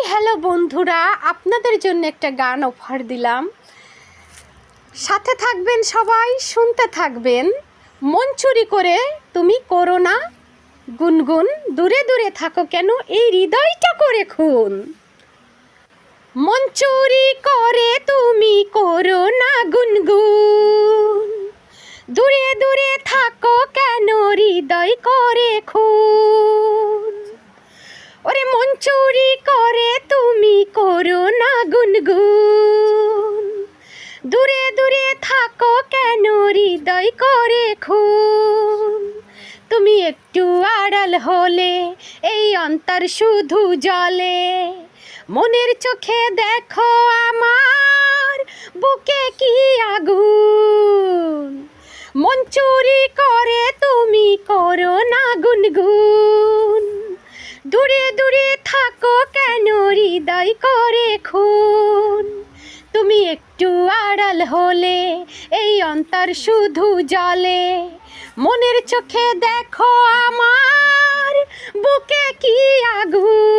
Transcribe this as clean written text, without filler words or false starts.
Hello বন্ধুরা, আপনাদের জন্য একটা গান অফার দিলাম। সাথে থাকবেন, সবাই শুনতে থাকবেন। মন চুরি করে তুমি করো না গুনগুন, দূরে দূরে থাকো কেন এই হৃদয়টা করে খুন। মন চুরি করে তুমি করো না গুনগুন, দূরে দূরে থাকো কেন হৃদয় করে খুন। ওরে মন চুরি করে তুমি করো না গুনগুন, দূরে দূরে থাকো কেন হৃদয় করে খুন। তুমি একটু আড়াল হলে এই অন্তর শুধু জলে, মনের চোখে দেখো আমার বুকে কি আগুন। মন চুরি করে তুমি করো না গুনগুন, দূরে দূরে থাকো কেন হৃদয় করে খুন। তুমি একটু আড়াল হলে এই অন্তর শুধু জলে, মনের চোখে দেখো আমার বুকে কি আগুন।